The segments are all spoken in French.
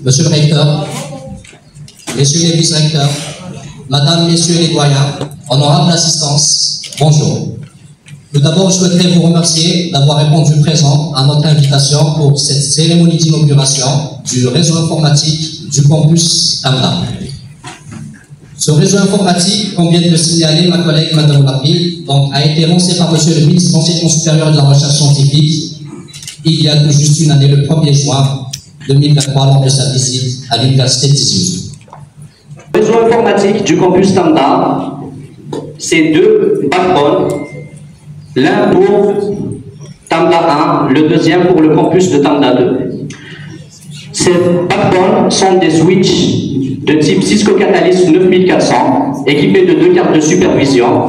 Monsieur le recteur, messieurs les vice-recteurs, madame, messieurs les doyens, honorable assistance, bonjour. Tout d'abord, je souhaiterais vous remercier d'avoir répondu présent à notre invitation pour cette cérémonie d'inauguration du réseau informatique du campus Tanda. Ce réseau informatique, comme vient de le signaler ma collègue Madame Larbi, a été lancé par Monsieur le ministre de l'Enseignement supérieur et de la Recherche scientifique il y a tout juste une année, le 1er juin 2023, lors de sa visite à l'Université de Tizi. Le réseau informatique du campus Tanda, c'est deux backbones, l'un pour Tanda 1, le deuxième pour le campus de Tanda 2. Ces backbones sont des switches de type Cisco Catalyst 9400, équipés de 2 cartes de supervision.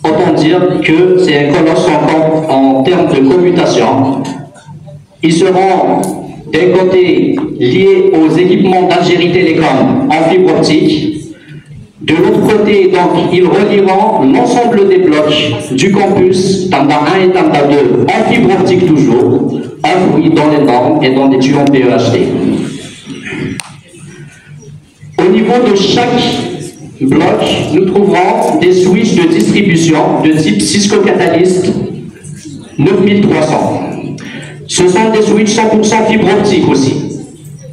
Autant dire que c'est un colosse en termes de commutation. Ils seront d'un côté liés aux équipements d'Algérie Télécom en fibre optique. De l'autre côté, donc, ils relieront l'ensemble des blocs du campus Tanda 1 et Tanda 2 en fibre optique toujours, enfouis dans les normes et dans des tuyaux PEHD. Au niveau de chaque bloc, nous trouverons des switches de distribution de type Cisco Catalyst 9300. Ce sont des switches 100% fibre optique aussi.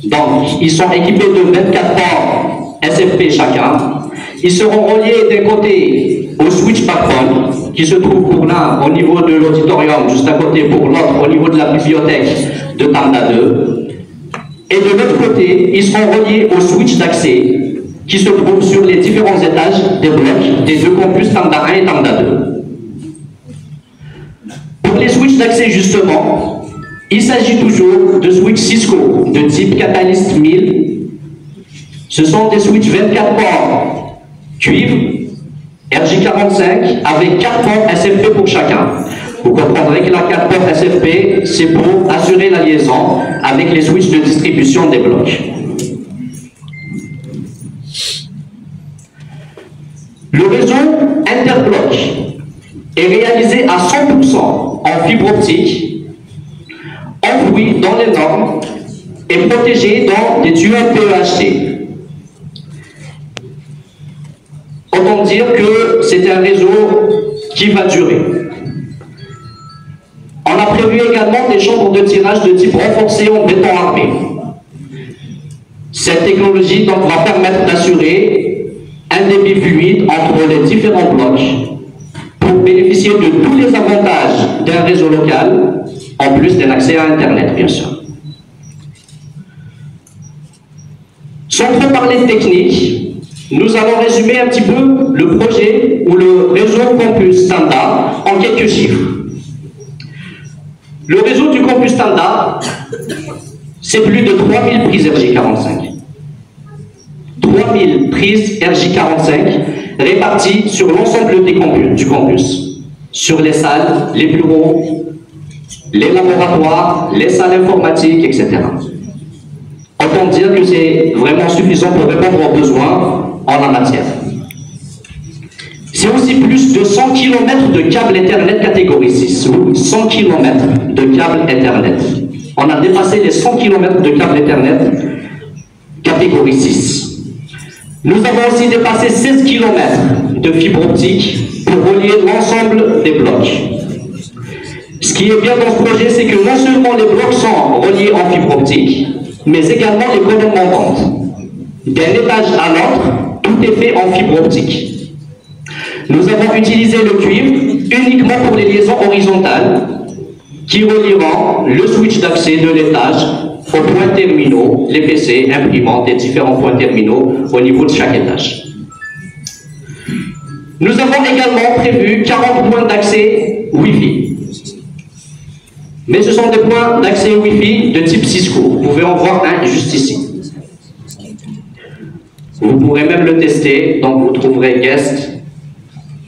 Donc, ils sont équipés de 24 ports SFP chacun. Ils seront reliés d'un côté au switch backbone, qui se trouve pour l'un au niveau de l'auditorium, juste à côté, pour l'autre au niveau de la bibliothèque de Tanda 2. Et de l'autre côté, ils seront reliés au switch d'accès, qui se trouve sur les différents étages des blocs des deux campus Tanda 1 et Tanda 2. Pour les switches d'accès, justement, il s'agit toujours de switch Cisco de type Catalyst 1000. Ce sont des switches 24 ports cuivre, RJ45, avec 4 ports SFP pour chacun. Vous comprendrez que la 4 ports SFP, c'est pour assurer la liaison avec les switches de distribution des blocs. Le réseau interbloc est réalisé à 100% en fibre optique, enfoui dans les normes et protégé dans des tuyaux PEHD. Autant dire que c'est un réseau qui va durer. On a prévu également des chambres de tirage de type renforcé en béton armé. Cette technologie donc va permettre d'assurer un débit fluide entre les différents blocs pour bénéficier de tous les avantages d'un réseau local, en plus d'un accès à Internet, bien sûr. Sans trop parler de technique, nous allons résumer un petit peu le projet ou le réseau campus Tanda en quelques chiffres. Le réseau du campus Tanda, c'est plus de 3000 prises RJ45. 3000 prises RJ45 réparties sur l'ensemble du campus, sur les salles, les bureaux, les laboratoires, les salles informatiques, etc. Autant dire que c'est vraiment suffisant pour répondre aux besoins en la matière. C'est aussi plus de 100 km de câbles Ethernet catégorie 6. Oui, 100 km de câbles Ethernet. On a dépassé les 100 km de câbles Ethernet catégorie 6. Nous avons aussi dépassé 16 km de fibre optique pour relier l'ensemble des blocs. Ce qui est bien dans ce projet, c'est que non seulement les blocs sont reliés en fibre optique, mais également les colonnes manquantes. D'un étage à l'autre, tout est fait en fibre optique. Nous avons utilisé le cuivre uniquement pour les liaisons horizontales qui relieront le switch d'accès de l'étage aux points terminaux, les PC, imprimantes et différents points terminaux au niveau de chaque étage. Nous avons également prévu 40 points d'accès Wi-Fi. Mais ce sont des points d'accès Wi-Fi de type Cisco. Vous pouvez en voir un juste ici. Vous pourrez même le tester, donc vous trouverez guest.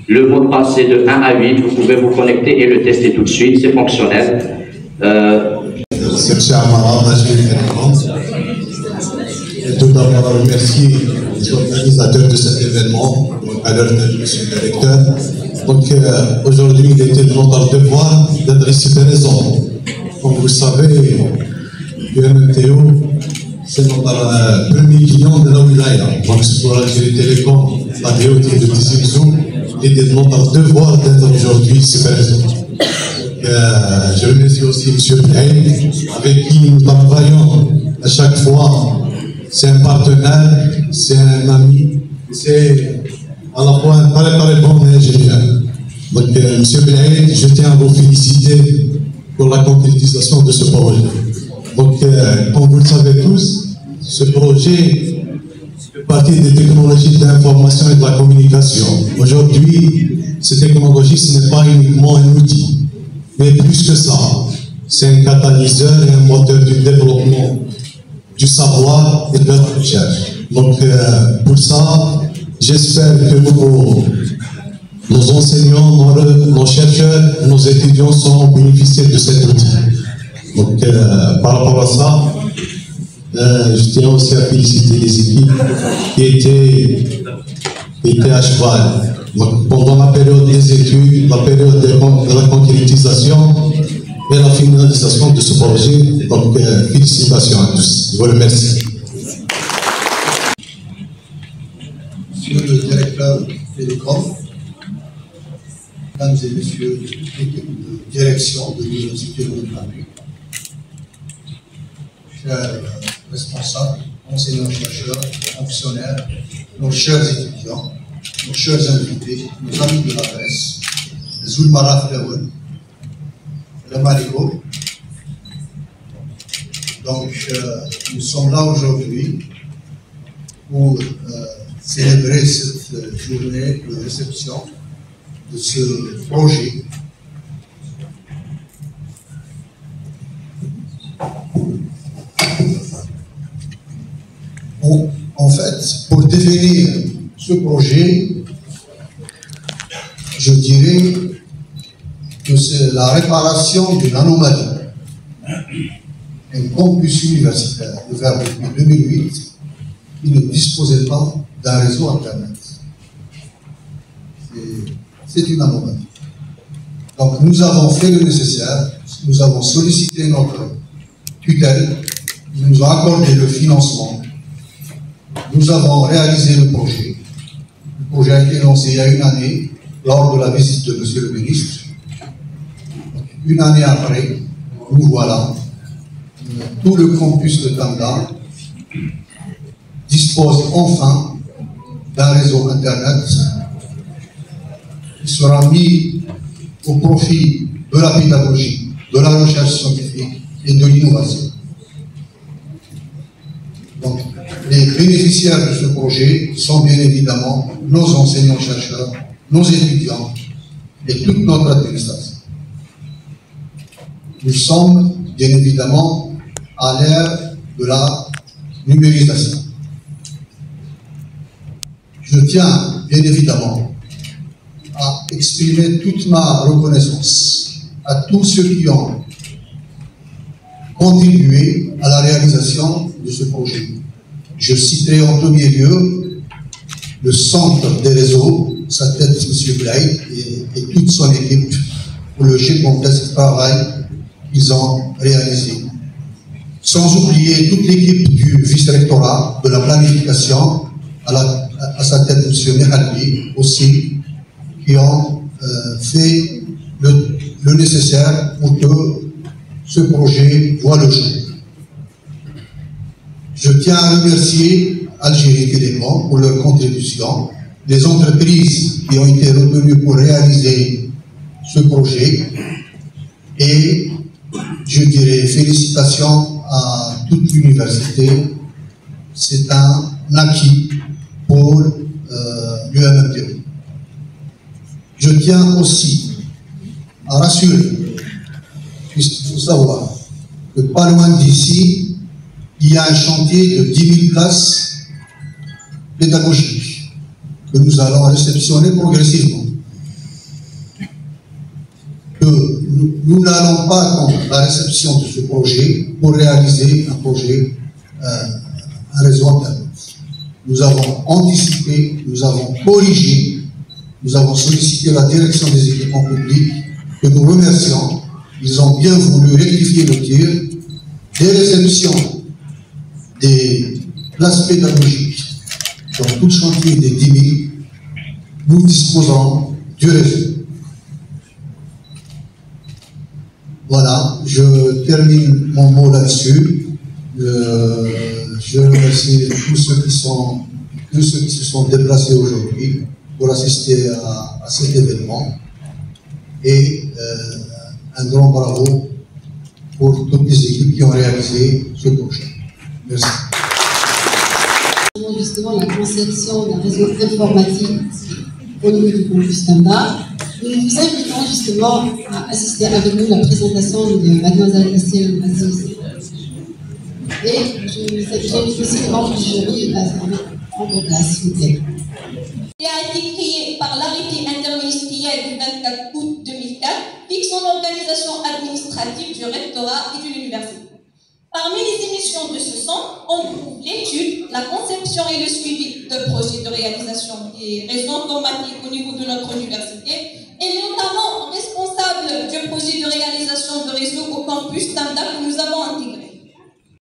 Le mot de passe c'est de 1 à 8, vous pouvez vous connecter et le tester tout de suite, c'est fonctionnel. Et tout d'abord remercier les organisateurs de cet événement, à l'heure de monsieur le directeur. Donc aujourd'hui il était de notre devoir d'adresser des raisons. Comme vous le savez, UMNTO, c'est notre premier client de la wilaya. Donc, c'est pour l'Algérie Télécom, la DOT de Tizimzou, et de notre devoir d'être aujourd'hui superviseur. Je remercie aussi M. Blaine, avec qui nous travaillons à chaque fois. C'est un partenaire, c'est un ami, c'est à la fois un très bon ingénieur. Donc, M. Blaine, je tiens à vous féliciter pour la concrétisation de ce projet. Donc, comme vous le savez tous, ce projet fait partie des technologies de l'information et de la communication. Aujourd'hui, ces technologies, ce n'est pas uniquement un outil, mais plus que ça, c'est un catalyseur et un moteur du développement du savoir et de la recherche. Donc, pour ça, j'espère que nos enseignants, nos chercheurs, nos étudiants sauront bénéficier de cet outil. Donc, par rapport à ça, je tiens aussi à féliciter les équipes qui étaient à cheval. Donc, pendant la période des études, la période de la concrétisation et la finalisation de ce projet. Donc, félicitations à tous. Je vous remercie. Monsieur le directeur Télécom, mesdames et messieurs, l'équipe de direction de l'Université de Paris, chers responsables, enseignants-chercheurs, fonctionnaires, nos chers étudiants, nos chers invités, nos amis de la presse, Zulmara Flewen, le Maliko. Donc, nous sommes là aujourd'hui pour célébrer cette journée de réception de ce projet. En fait, pour définir ce projet, je dirais que c'est la réparation d'une anomalie. Un campus universitaire ouvert depuis 2008, qui ne disposait pas d'un réseau Internet. C'est une anomalie. Donc nous avons fait le nécessaire, nous avons sollicité notre tutelle, ils nous ont accordé le financement, nous avons réalisé le projet. Le projet a été lancé il y a une année, lors de la visite de M. le ministre. Une année après, nous voilà. Tout le campus de Tanda dispose enfin d'un réseau Internet qui sera mis au profit de la pédagogie, de la recherche scientifique et de l'innovation. Donc, les bénéficiaires de ce projet sont bien évidemment nos enseignants-chercheurs, nos étudiants et toute notre administration. Nous sommes bien évidemment à l'ère de la numérisation. Je tiens bien évidemment à exprimer toute ma reconnaissance à tous ceux qui ont contribué à la réalisation de ce projet. Je citerai en premier lieu le centre des réseaux, sa tête M. Blaine et toute son équipe pour le gigantesque travail qu'ils ont réalisé. Sans oublier toute l'équipe du vice-rectorat, de la planification, à sa tête M. Mehali aussi, qui ont fait le nécessaire pour que ce projet voit le jour. Je tiens à remercier Algérie Télécom pour leur contribution, les entreprises qui ont été retenues pour réaliser ce projet, et je dirais félicitations à toute l'université. C'est un acquis pour l'UMMTE. Je tiens aussi à rassurer, puisqu'il faut savoir que pas loin d'ici, il y a un chantier de 10 000 places pédagogiques que nous allons réceptionner progressivement. Nous n'allons pas attendre la réception de ce projet pour réaliser un projet, un réseau Internet. Nous avons anticipé, nous avons corrigé, nous avons sollicité la direction des équipements publics, que nous remercions. Ils ont bien voulu rectifier le tir. Des réceptions de places pédagogiques dans tout le chantier des 10 000, nous disposons du réseau. Voilà, je termine mon mot là-dessus. Je remercie tous ceux qui se sont déplacés aujourd'hui pour assister à cet événement. Et un grand bravo pour toutes les équipes qui ont réalisé ce projet. Merci. Justement, la conception d'un réseau informatique au niveau du groupe Standard. Nous vous invitons justement à assister avec nous à la présentation de Mademoiselle Estelle Aziz. Et j'invite aussi les membres du jury à prendre place, s'il vous plaît. Il a été créé par l'arrêté interministériel du 24 août 2004 fixant l'organisation administrative du rectorat et de l'université. Parmi les émissions de ce centre, on trouve l'étude, la conception et le suivi de projets de réalisation des réseaux informatiques au niveau de notre université,